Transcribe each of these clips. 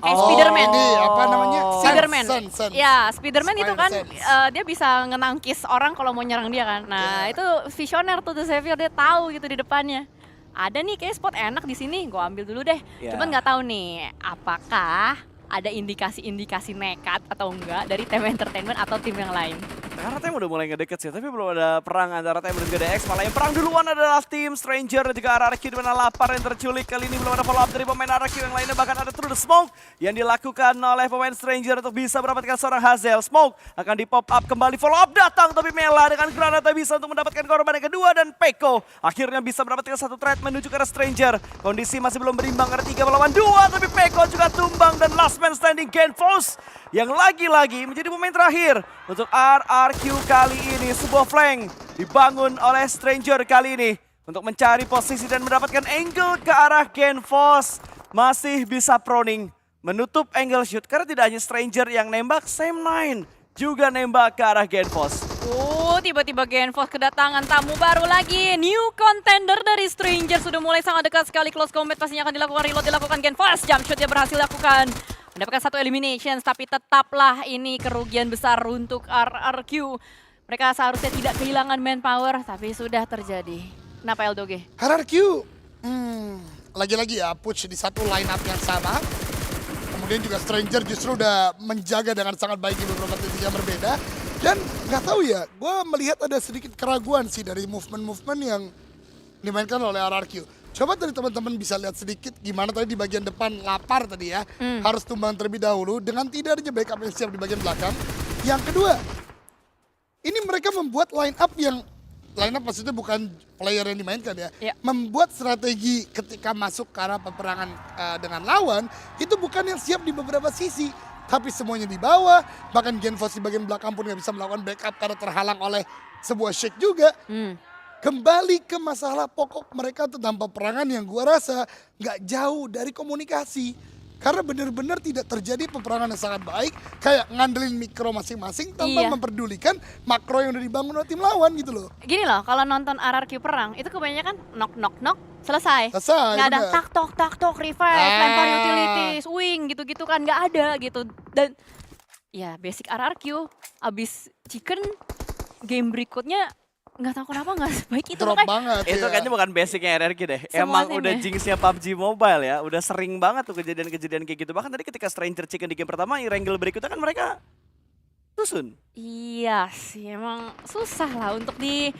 Kayak Spiderman. Ini apa namanya? Spiderman. Sen. Ya, Spiderman itu kan Sense. dia bisa ngenangkis orang kalau mau nyerang dia kan. Nah, itu visioner tuh The Xavier, dia tahu gitu di depannya. Ada nih kayak spot enak di sini, gua ambil dulu deh. Cuman nggak tahu nih apakah ada indikasi-indikasi nekat atau enggak dari Team Entertainment atau tim yang lain. Karena tim udah mulai ngedeket sih, tapi belum ada perang antara tim dan GDX. Malah yang perang duluan adalah tim Stranger dan juga RRQ, di mana lapar yang terculik. Kali ini belum ada follow up dari pemain RRQ yang lainnya, bahkan ada through the smoke yang dilakukan oleh pemain Stranger untuk bisa mendapatkan seorang Hazel. Smoke akan di pop up kembali, follow up datang, tapi Mela dengan granata bisa untuk mendapatkan korban yang kedua, dan Peko akhirnya bisa mendapatkan satu threat menuju ke arah Stranger. Kondisi masih belum berimbang karena 3 melawan 2, tapi Peko juga tumbang, dan last man standing Genfos yang lagi-lagi menjadi pemain terakhir untuk RRQ kali ini. Sebuah flank dibangun oleh Stranger kali ini untuk mencari posisi dan mendapatkan angle ke arah Genfos. Masih bisa proning menutup angle shoot karena tidak hanya Stranger yang nembak, Sam9 juga nembak ke arah Genfos. Tiba-tiba Genfos kedatangan tamu baru lagi. New contender dari Stranger sudah mulai sangat dekat sekali. Close combat pastinya akan dilakukan, reload dilakukan Genfos. Jump shot dia berhasil lakukan. Mendapatkan satu elimination, tapi tetaplah ini kerugian besar untuk RRQ. Mereka seharusnya tidak kehilangan manpower, tapi sudah terjadi. Kenapa Eldoge? RRQ, lagi-lagi ya push di satu line up yang sama. Kemudian juga Stranger justru udah menjaga dengan sangat baik di beberapa titik yang berbeda. Dan nggak tahu ya, gue melihat ada sedikit keraguan sih dari movement-movement yang dimainkan oleh RRQ. Coba tadi teman-teman bisa lihat sedikit gimana tadi di bagian depan lapar tadi ya. Harus tumbang terlebih dahulu dengan tidak adanya backup yang siap di bagian belakang. Yang kedua, ini mereka membuat line up maksudnya bukan player yang dimainkan ya. Membuat strategi ketika masuk ke arah peperangan dengan lawan itu bukan yang siap di beberapa sisi. Tapi semuanya di bawah, bahkan Genfos di bagian belakang pun nggak bisa melakukan backup karena terhalang oleh sebuah shake juga. Kembali ke masalah pokok mereka tentang peperangan yang gua rasa nggak jauh dari komunikasi. Karena benar-benar tidak terjadi peperangan yang sangat baik, kayak ngandelin mikro masing-masing tanpa memperdulikan makro yang udah dibangun oleh tim lawan gitu loh. Gini loh, kalau nonton RRQ perang, itu kebanyakan knock, selesai. Nggak ada tak tok, revive, lempar utilities, wing gitu-gitu kan, nggak ada gitu. Dan ya basic RRQ, abis chicken, game berikutnya nggak tahu kenapa nggak sebaik itu. Drop banget. Itu kayaknya bukan basicnya RRQ deh. Emang udah jinxnya PUBG Mobile ya. Udah sering banget tuh kejadian-kejadian kayak gitu. Bahkan tadi ketika Stranger Chicken di game pertama, yang wrangle berikutnya kan mereka tusun. Iya sih, emang susah lah untuk di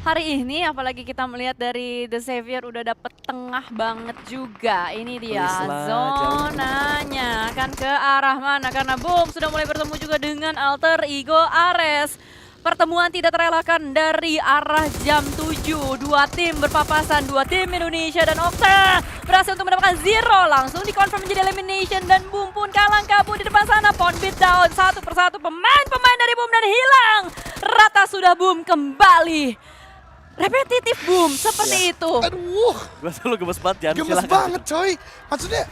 hari ini. Apalagi kita melihat dari The Xavier udah dapet tengah banget juga. Ini dia zonanya kan ke arah mana. Karena boom sudah mulai bertemu juga dengan alter ego Ares. Pertemuan tidak terelakkan dari arah jam 7. Dua tim berpapasan, dua tim Indonesia dan Okta berhasil untuk mendapatkan zero. Langsung dikonfirm menjadi elimination dan Boom pun kalang kabut di depan sana. Pon beat down satu persatu pemain-pemain dari Boom dan hilang. Rata sudah Boom kembali. Repetitif Boom, seperti itu. Aduh. Gue selalu gemes banget Jan. Gemes banget coy. Maksudnya,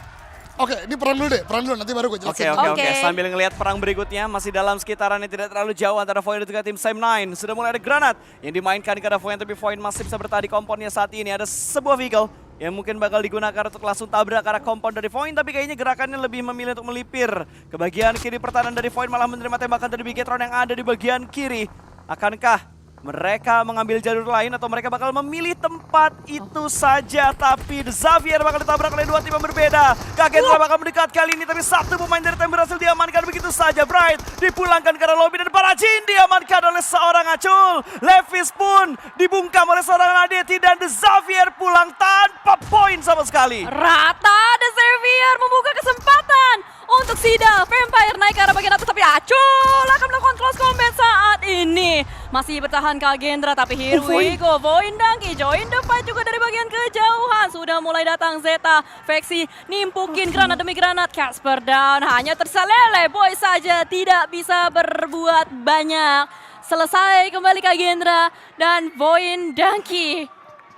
oke, ini perang dulu nanti baru gue jelasin. Oke. Sambil ngelihat perang berikutnya, masih dalam sekitaran yang tidak terlalu jauh antara Void dan juga tim Sam9. Sudah mulai ada granat yang dimainkan ke arah Void, tapi Void masih bisa bertahan di komponnya saat ini. Ada sebuah vehicle yang mungkin bakal digunakan untuk langsung tabrak ke arah kompon dari Void, tapi kayaknya gerakannya lebih memilih untuk melipir ke bagian kiri pertahanan dari Void, malah menerima tembakan dari Bigetron yang ada di bagian kiri. Akankah mereka mengambil jalur lain atau mereka bakal memilih tempat itu saja? Tapi The Xavier bakal ditabrak oleh dua tim yang berbeda. Kagendra bakal mendekat kali ini, tapi satu pemain dari tim berhasil diamankan begitu saja. Bright dipulangkan ke arah lobby dan Parajin diamankan oleh seorang Acul. Levis pun dibungkam oleh seorang Adeti dan The Xavier pulang tanpa poin sama sekali. Rata The Xavier membuka kesempatan untuk Sida. Vampire naik ke arah bagian atas, tapi Acul akan melakukan close combat saat ini. Masih bertahan Kagendra, tapi here we go. Void Dangki join the fight juga dari bagian kejauhan. Sudah mulai datang Zeta. Veksi nimpukin granat demi granat. Casper down, hanya terselele. Boy saja tidak bisa berbuat banyak. Selesai kembali Kagendra dan Void Dangki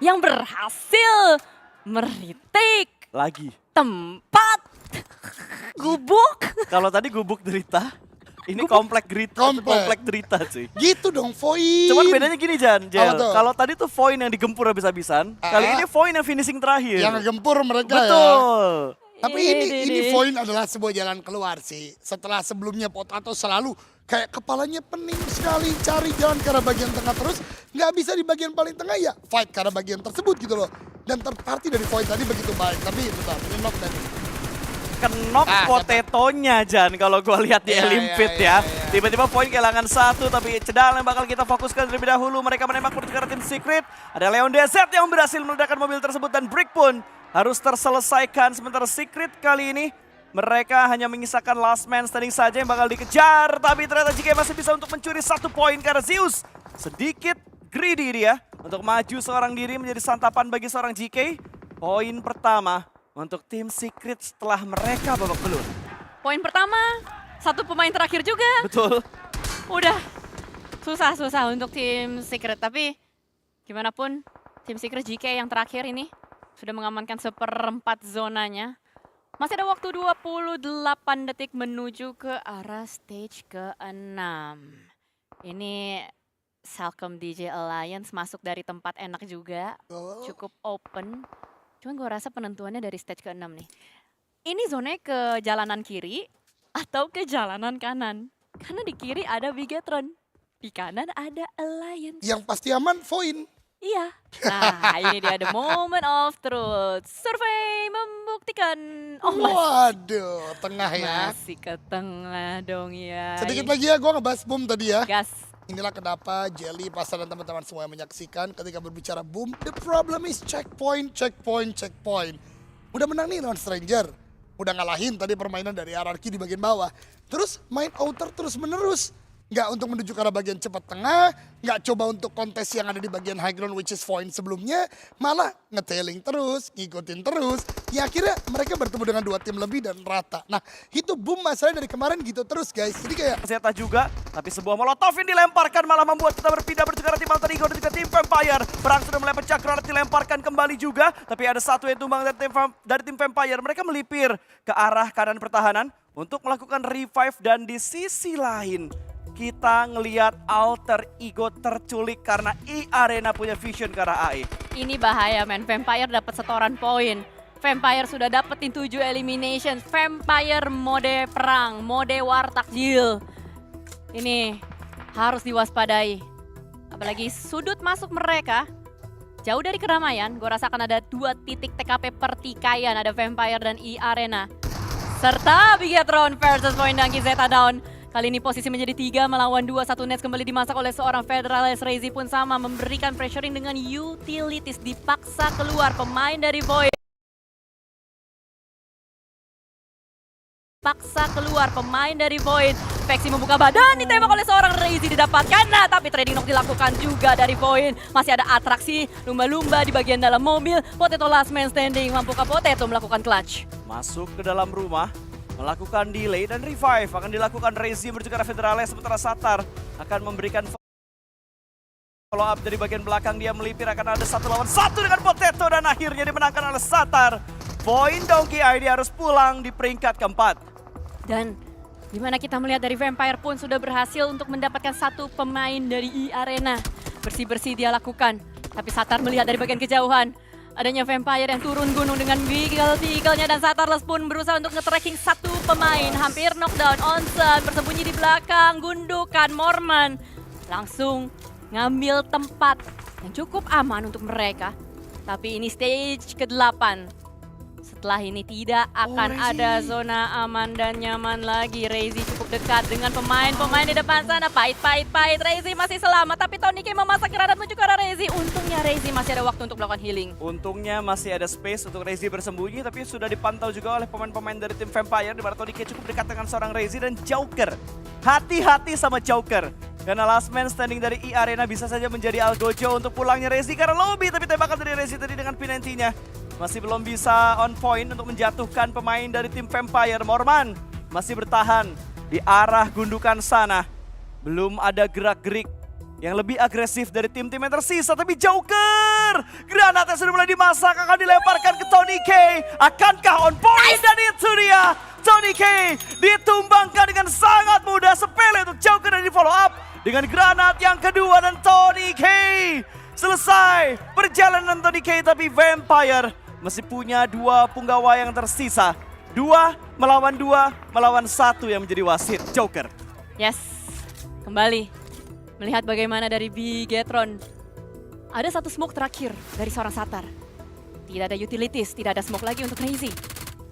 yang berhasil meritik Lagi. tempat gubuk. Kalau tadi gubuk derita, ini komplek derita cuy. Gitu dong, Void. Cuman bedanya gini Jan, Apa tuh? kalau tadi tuh Void yang digempur habis-habisan, kali ini Void yang finishing terakhir. Yang ngegempur mereka Betul. Tapi ini Void adalah sebuah jalan keluar sih. Setelah sebelumnya Potato selalu kayak kepalanya pening sekali cari jalan ke arah bagian tengah terus. Nggak bisa di bagian paling tengah ya fight ke arah bagian tersebut gitu loh. Dan third party dari Void tadi begitu baik. Tapi bentar, ini knock dan Kenok potetonya Jan kalau gua lihat di Elimpit ya. Tiba-tiba poin kehilangan satu tapi cedal yang bakal kita fokuskan terlebih dahulu. Mereka menembak pertukaran tim Secret. Ada Leon DZ yang berhasil meledakkan mobil tersebut dan Brick pun harus terselesaikan. Sementara Secret kali ini mereka hanya menyisakan last man standing saja yang bakal dikejar. Tapi ternyata JK masih bisa untuk mencuri 1 poin karena Zeus sedikit greedy dia untuk maju seorang diri menjadi santapan bagi seorang JK. Poin pertama untuk tim Secret setelah mereka babak belur. Poin pertama, 1 pemain terakhir juga. Betul. Udah susah untuk tim Secret. Tapi gimana pun tim Secret JK yang terakhir ini sudah mengamankan 1/4 zonanya. Masih ada waktu 28 detik menuju ke arah stage ke-6. Ini Salcom DJ Alliance masuk dari tempat enak juga. Cukup open. Cuman gue rasa penentuannya dari stage ke-6 nih. Ini zonanya ke jalanan kiri atau ke jalanan kanan. Karena di kiri ada Bigetron, di kanan ada Alliance. yang pasti aman Void. Iya. Nah ini dia the moment of truth. Survei membuktikan. Oh Waduh, tengah ya. masih ke tengah dong ya. Sedikit lagi ya, gue ngebahas boom tadi ya. Gas. Inilah kenapa Jelly, Pasar dan teman-teman semua yang menyaksikan ketika berbicara boom, the problem is checkpoint. Udah menang nih lawan Stranger, udah ngalahin tadi permainan dari RRQ di bagian bawah. Terus main outer terus menerus. Nggak untuk menuju ke arah bagian cepat tengah, nggak coba untuk kontes yang ada di bagian high ground which is Void sebelumnya, malah ngetailing terus, ngikutin terus. Ya akhirnya mereka bertemu dengan 2 tim lebih dan rata. Nah itu boom masalahnya dari kemarin gitu terus guys. Jadi kayak Zeta juga, tapi sebuah molotov yang dilemparkan malah membuat kita berpindah bertukar tim Alter Ego dan juga tim Vampire. Perang sudah mulai pecah, granat dilemparkan kembali juga, tapi ada satu yang tumbang dari tim Vampire. Mereka melipir ke arah kanan pertahanan untuk melakukan revive dan di sisi lain kita ngelihat Alter Ego terculik karena E-Arena punya vision ke arah AE. Ini bahaya men, Vampire dapat setoran poin. Vampire sudah dapetin 7 elimination. Vampire mode perang, mode war takjil. Ini harus diwaspadai. Apalagi sudut masuk mereka jauh dari keramaian. Gue rasa akan ada 2 titik TKP pertikaian. Ada Vampire dan E-Arena. Serta Bigetron versus Point Donkey Zeta Down. Kali ini posisi menjadi 3 melawan 2. 1 nets kembali dimasak oleh seorang Federales. Reizi pun sama memberikan pressuring dengan utilities. Dipaksa keluar pemain dari Void. Paksa keluar pemain dari Void. Veksi membuka badan, ditembak oleh seorang Reizi didapatkan. Nah, tapi trading knock dilakukan juga dari Void. Masih ada atraksi lumba-lumba di bagian dalam mobil. Potato last man standing. Mampukah Potato melakukan clutch? Masuk ke dalam rumah, melakukan delay dan revive. Akan dilakukan Reizi menuju ke arah Federales, sementara Satar akan memberikan follow up dari bagian belakang. Dia melipir, akan ada 1 lawan 1 dengan Potato dan akhirnya dimenangkan oleh Satar. Point Donkey ID harus pulang di peringkat keempat. Dan dimana kita melihat dari Vampire pun sudah berhasil untuk mendapatkan 1 pemain dari E-Arena. Bersih-bersih dia lakukan. Tapi Satar melihat dari bagian kejauhan. Adanya Vampire yang turun gunung dengan beagle-nya dan Satarless pun berusaha untuk nge-tracking 1 pemain. Hampir knockdown, Onsen bersembunyi di belakang, gundukan Mormon. Langsung ngambil tempat yang cukup aman untuk mereka. Tapi ini stage ke-8. Setelah ini tidak akan ada zona aman dan nyaman lagi. Reizi cukup dekat dengan pemain-pemain di depan sana. Pahit. Reizi masih selamat, tapi Tony K memasak granat menuju ke arah Reizi. Untungnya Reizi masih ada waktu untuk melakukan healing. Untungnya masih ada space untuk Reizi bersembunyi, tapi sudah dipantau juga oleh pemain-pemain dari tim Vampire, di mana Tony K cukup dekat dengan seorang Reizi dan Joker. Hati-hati sama Joker. Karena last man standing dari E-Arena bisa saja menjadi Algojo untuk pulangnya Reizi karena lobby, tapi tembakan dari Reizi tadi dengan Pinentinya masih belum bisa on point untuk menjatuhkan pemain dari tim Vampire. Morman masih bertahan di arah gundukan sana. Belum ada gerak-gerik yang lebih agresif dari tim-tim yang tersisa. Tapi Joker, granatnya sudah mulai dimasak, akan dilemparkan ke Tony K. Akankah on point? Dan itu dia, Tony K ditumbangkan dengan sangat mudah. Sepele untuk Joker dan di follow up dengan granat yang kedua. Dan Tony K selesai perjalanan Tony K, tapi Vampire masih punya 2 punggawa yang tersisa. 2 melawan 1 yang menjadi wasit Joker. Yes, kembali melihat bagaimana dari Bigetron. Ada satu smoke terakhir dari seorang Satar. Tidak ada utilities, tidak ada smoke lagi untuk Reizi.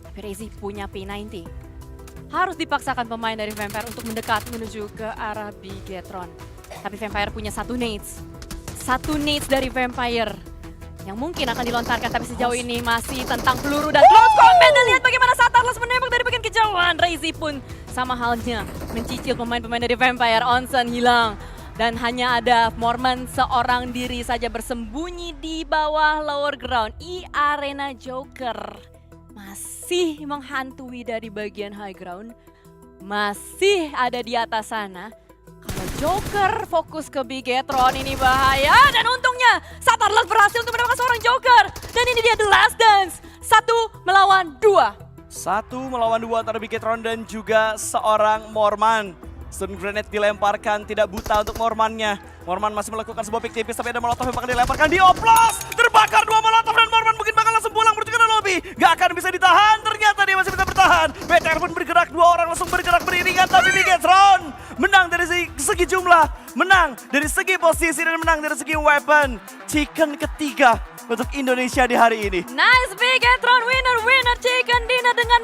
Tapi Reizi punya P90. Harus dipaksakan pemain dari Vampire untuk mendekat menuju ke arah Bigetron. Tapi Vampire punya satu nades. Satu nades dari Vampire yang mungkin akan dilontarkan, tapi sejauh ini masih tentang peluru dan close combat. Dan lihat bagaimana Satarlas menembak dari bagian kejauhan. Reizi pun sama halnya mencicil pemain-pemain dari Vampire. Onsen hilang. Dan hanya ada Mormon seorang diri saja bersembunyi di bawah lower ground. Arena Joker masih menghantui dari bagian high ground. Masih ada di atas sana. Kalau Joker fokus ke Bigetron, ini bahaya. Dan untungnya Satarlas berhasil untuk mendapatkan seorang Joker. Dan ini dia The Last Dance. 1 melawan 2. 1 melawan 2 antara Bigetron dan juga seorang Morman. Stun grenade dilemparkan, tidak buta untuk Mormannya. Morman masih melakukan sebuah pick tipis, tapi ada molotov yang bakal dilemparkan, dioplos! Terbakar 2 molotov dan Morman mungkin bakal langsung pulang menuju ke lobby. Gak akan bisa ditahan, ternyata dia masih bisa bertahan. BTR pun bergerak, 2 orang langsung bergerak beriringan, tapi Bigetron menang dari segi jumlah, menang dari segi posisi, dan menang dari segi weapon. Chicken ketiga untuk Indonesia di hari ini. Nice Bigetron, winner chicken dinner dengan